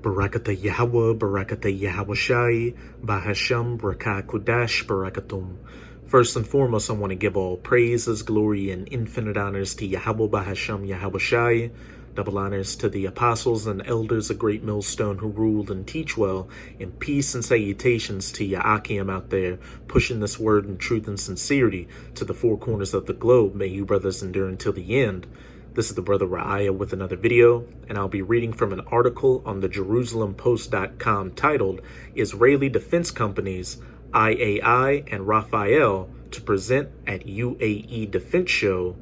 Barakata Yahweh, Barakata Yahweh Shai, Bahasham, Barakah Kudash, Barakatum. First and foremost, I want to give all praises, glory, and infinite honors to Yahweh Bahasham Yahweh Shai. Double honors to the apostles and elders of Great Millstone who ruled and teach well, and peace and salutations to Ya'akim out there, pushing this word in truth and sincerity to the four corners of the globe. May you brothers endure until the end. This is the Brother Ra'aya with another video, and I'll be reading from an article on the JerusalemPost.com titled, Israeli Defense Companies, IAI and Raphael to present at UAE Defense Show.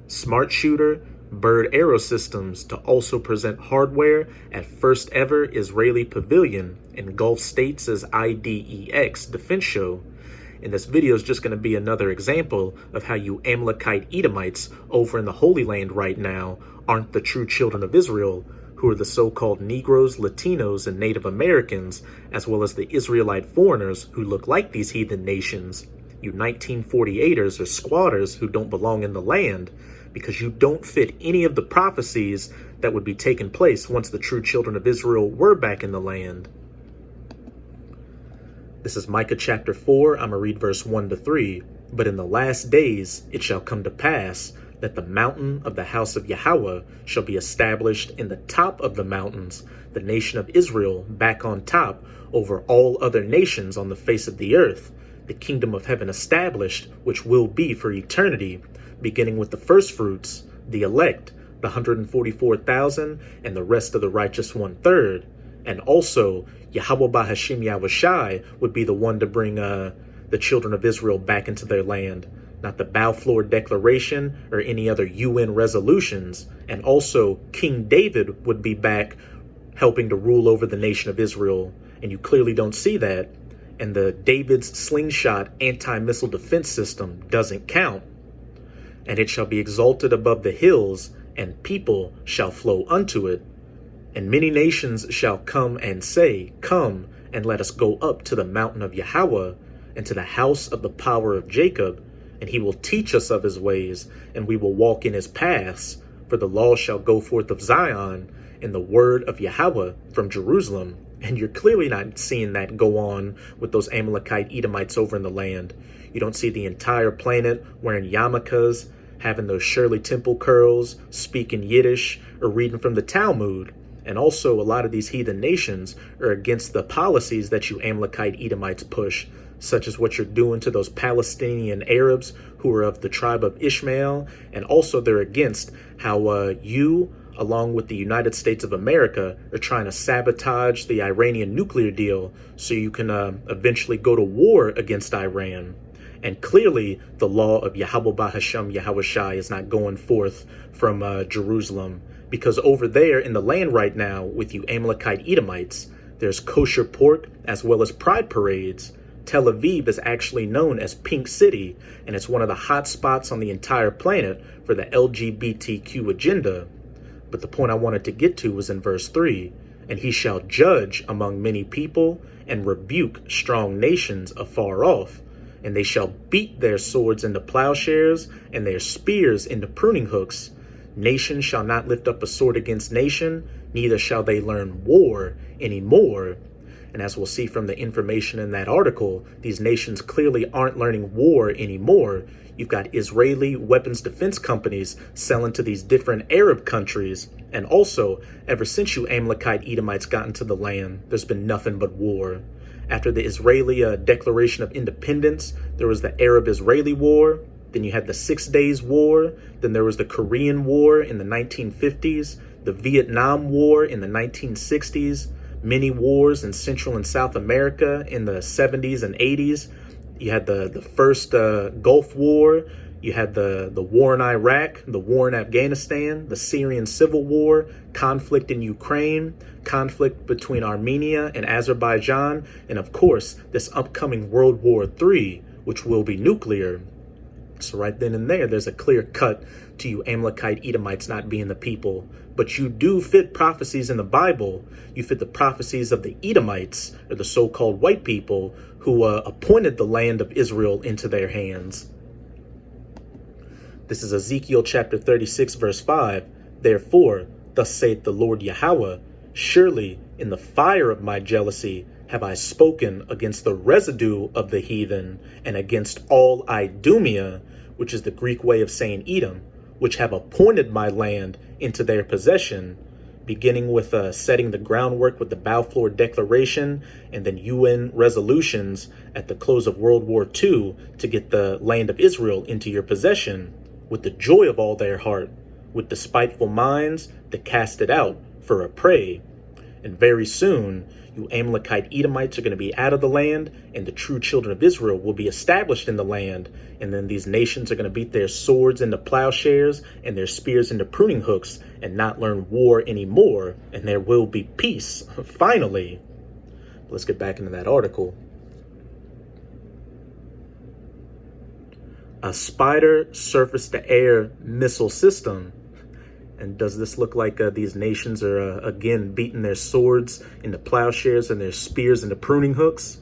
Smart Shooter, Bird Arrow Systems to also present hardware at first ever Israeli Pavilion in Gulf States' IDEX Defense Show. And this video is just going to be another example of how you Amalekite Edomites over in the Holy Land right now aren't the true children of Israel, who are the so-called Negroes, Latinos, and Native Americans, as well as the Israelite foreigners who look like these heathen nations. You 1948ers or squatters who don't belong in the land, because you don't fit any of the prophecies that would be taking place once the true children of Israel were back in the land. This is Micah chapter 4, I'm going to read verse 1 to 3. But in the last days it shall come to pass that the mountain of the house of Yahweh shall be established in the top of the mountains, the nation of Israel back on top over all other nations on the face of the earth, the kingdom of heaven established, which will be for eternity, beginning with the first fruits, the elect, the 144,000, and the rest of the righteous 1/3. And also, Yahweh Bahashim Yahweh Shai would be the one to bring the children of Israel back into their land, not the Balfour Declaration or any other UN resolutions. And also, King David would be back helping to rule over the nation of Israel. And you clearly don't see that. And the David's slingshot anti-missile defense system doesn't count. And it shall be exalted above the hills, and people shall flow unto it. And many nations shall come and say, Come, and let us go up to the mountain of Yahweh, and to the house of the power of Jacob, and he will teach us of his ways, and we will walk in his paths. For the law shall go forth of Zion, and the word of Yahweh from Jerusalem. And you're clearly not seeing that go on with those Amalekite Edomites over in the land. You don't see the entire planet wearing yarmulkes, having those Shirley Temple curls, speaking Yiddish, or reading from the Talmud. And also, a lot of these heathen nations are against the policies that you Amalekite Edomites push, such as what you're doing to those Palestinian Arabs who are of the tribe of Ishmael. And also, they're against how you, along with the United States of America, are trying to sabotage the Iranian nuclear deal so you can eventually go to war against Iran. And clearly, the law of Yahweh Bahasham Yahweh Shai is not going forth from Jerusalem. Because over there in the land right now, with you Amalekite Edomites, there's kosher pork as well as pride parades. Tel Aviv is actually known as Pink City, and it's one of the hot spots on the entire planet for the LGBTQ agenda. But the point I wanted to get to was in verse 3. And he shall judge among many people and rebuke strong nations afar off. And they shall beat their swords into plowshares and their spears into pruning hooks. Nation shall not lift up a sword against nation, neither shall they learn war anymore. And as we'll see from the information in that article, these nations clearly aren't learning war anymore. You've got Israeli weapons defense companies selling to these different Arab countries. And also, ever since you Amalekite Edomites got into the land, there's been nothing but war. After the Israeli Declaration of Independence, there was the Arab-Israeli War. Then you had the 6 Days War. Then there was the Korean War in the 1950s, the Vietnam War in the 1960s, many wars in Central and South America in the 70s and 80s. You had the first Gulf War. You had the war in Iraq, the war in Afghanistan, the Syrian Civil War, conflict in Ukraine, conflict between Armenia and Azerbaijan, and of course, this upcoming World War III, which will be nuclear. So right then and there's a clear cut to you Amalekite Edomites not being the people. But you do fit prophecies in the Bible. You fit the prophecies of the Edomites, or the so-called white people, who appointed the land of Israel into their hands. This is Ezekiel chapter 36, verse 5. Therefore, thus saith the Lord Yahweh, Surely in the fire of my jealousy have I spoken against the residue of the heathen, and against all Idumea, which is the Greek way of saying Edom, which have appointed my land into their possession, beginning with setting the groundwork with the Balfour Declaration and then UN resolutions at the close of World War II to get the land of Israel into your possession, with the joy of all their heart, with despiteful minds to cast it out for a prey. And very soon, you Amalekite Edomites are going to be out of the land, and the true children of Israel will be established in the land. And then these nations are going to beat their swords into plowshares and their spears into pruning hooks and not learn war anymore. And there will be peace, finally. Let's get back into that article. A Spider surface-to-air missile system. And does this look like these nations are, again, beating their swords into plowshares and their spears into pruning hooks?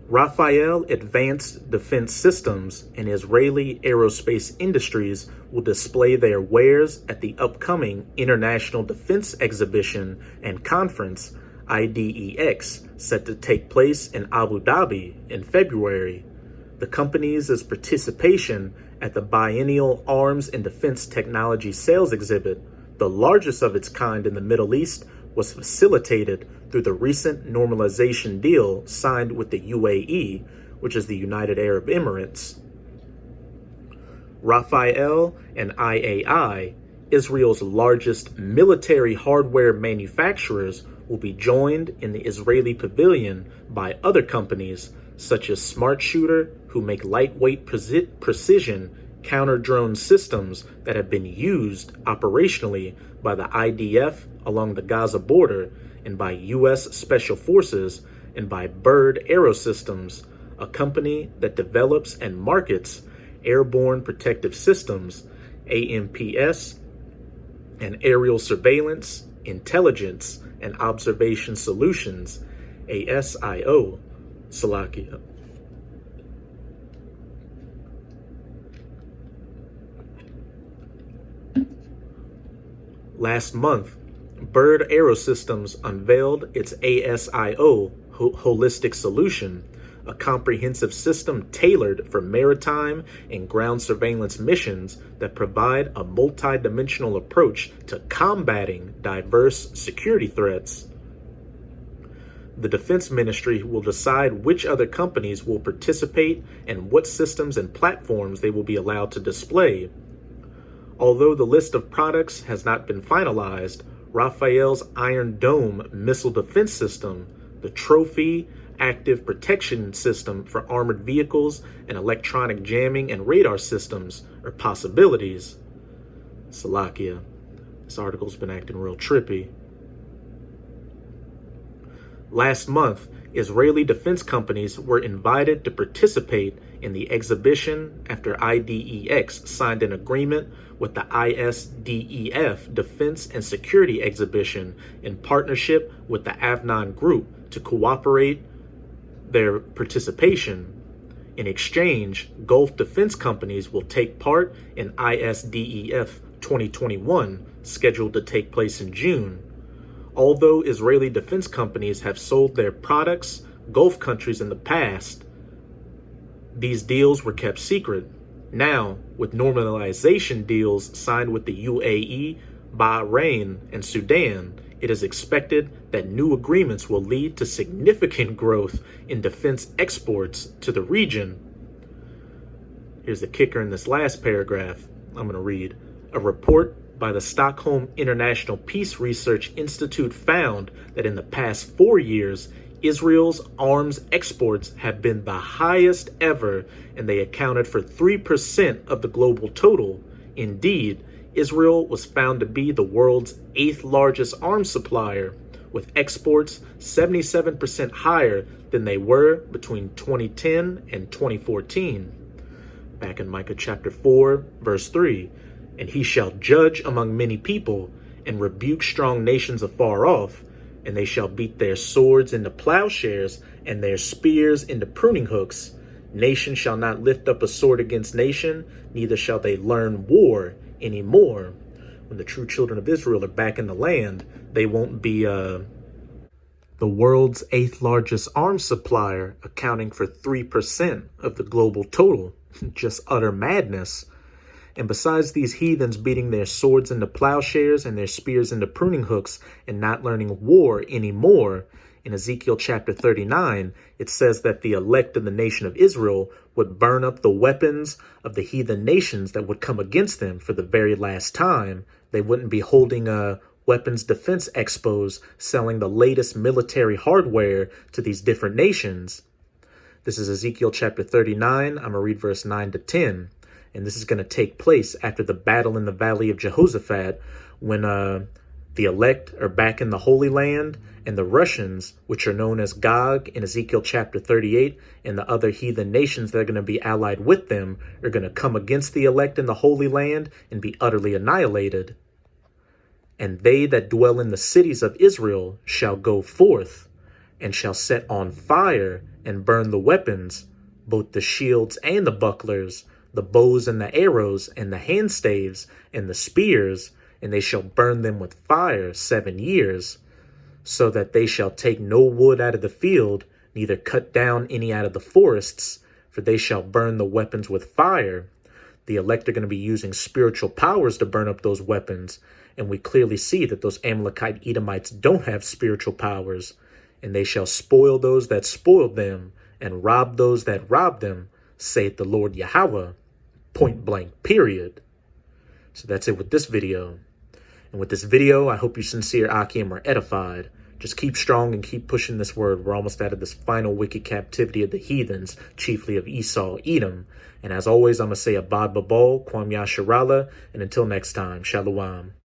Rafael Advanced Defense Systems and Israeli Aerospace Industries will display their wares at the upcoming International Defense Exhibition and Conference, IDEX, set to take place in Abu Dhabi in February. The company's participation at the Biennial Arms and Defense Technology Sales Exhibit, the largest of its kind in the Middle East, was facilitated through the recent normalization deal signed with the UAE, which is the United Arab Emirates. Rafael and IAI, Israel's largest military hardware manufacturers, will be joined in the Israeli pavilion by other companies such as Smart Shooter, who make lightweight precision counter-drone systems that have been used operationally by the IDF along the Gaza border, and by U.S. Special Forces, and by Bird Aerosystems, a company that develops and markets airborne protective systems, AMPS, and aerial surveillance, intelligence, and observation solutions, ASIO, Salakia. Last month, Bird Aerosystems unveiled its ASIO holistic solution, a comprehensive system tailored for maritime and ground surveillance missions that provide a multi-dimensional approach to combating diverse security threats. The Defense Ministry will decide which other companies will participate and what systems and platforms they will be allowed to display. Although the list of products has not been finalized, Rafael's Iron Dome missile defense system, the Trophy active protection system for armored vehicles, and electronic jamming and radar systems are possibilities. Salakia. This article's been acting real trippy. Last month, Israeli defense companies were invited to participate in the exhibition after IDEX signed an agreement with the ISDEF Defense and Security Exhibition in partnership with the Avnon Group to cooperate their participation. In exchange, Gulf defense companies will take part in ISDEF 2021, scheduled to take place in June. Although Israeli defense companies have sold their products Gulf countries in the past, these deals were kept secret. Now, with normalization deals signed with the UAE, Bahrain, and Sudan, it is expected that new agreements will lead to significant growth in defense exports to the region. Here's the kicker in this last paragraph. I'm going to read. A report by the Stockholm International Peace Research Institute found that in the past 4 years, Israel's arms exports have been the highest ever, and they accounted for 3% of the global total. Indeed, Israel was found to be the world's 8th largest arms supplier, with exports 77% higher than they were between 2010 and 2014. Back in Micah chapter 4, verse 3, and he shall judge among many people, and rebuke strong nations afar off, and they shall beat their swords into plowshares, and their spears into pruning hooks. Nation shall not lift up a sword against nation, neither shall they learn war any more. when the true children of Israel are back in the land, they won't be the world's 8th largest arms supplier, accounting for 3% of the global total. Just utter madness. And besides these heathens beating their swords into plowshares and their spears into pruning hooks and not learning war anymore, in Ezekiel chapter 39, it says that the elect of the nation of Israel would burn up the weapons of the heathen nations that would come against them for the very last time. They wouldn't be holding weapons defense expos selling the latest military hardware to these different nations. This is Ezekiel chapter 39. I'm going to read verse 9 to 10. And this is going to take place after the battle in the valley of Jehoshaphat, when the elect are back in the Holy Land, and the Russians, which are known as Gog in Ezekiel chapter 38, and the other heathen nations that are going to be allied with them, are going to come against the elect in the Holy Land and be utterly annihilated. And they that dwell in the cities of Israel shall go forth, and shall set on fire and burn the weapons, both the shields and the bucklers, the bows and the arrows, and the handstaves, and the spears, and they shall burn them with fire 7 years, so that they shall take no wood out of the field, neither cut down any out of the forests, for they shall burn the weapons with fire. The elect are going to be using spiritual powers to burn up those weapons, and we clearly see that those Amalekite Edomites don't have spiritual powers, and they shall spoil those that spoiled them, and rob those that robbed them, saith the Lord Yahweh. Point blank, period. So that's it with this video. And with this video, I hope you sincere Akim are edified. Just keep strong and keep pushing this word. We're almost out of this final wicked captivity of the heathens, chiefly of Esau, Edom. And as always, I'm going to say Abad Babal, Kwam Yasharala, and until next time, Shalom.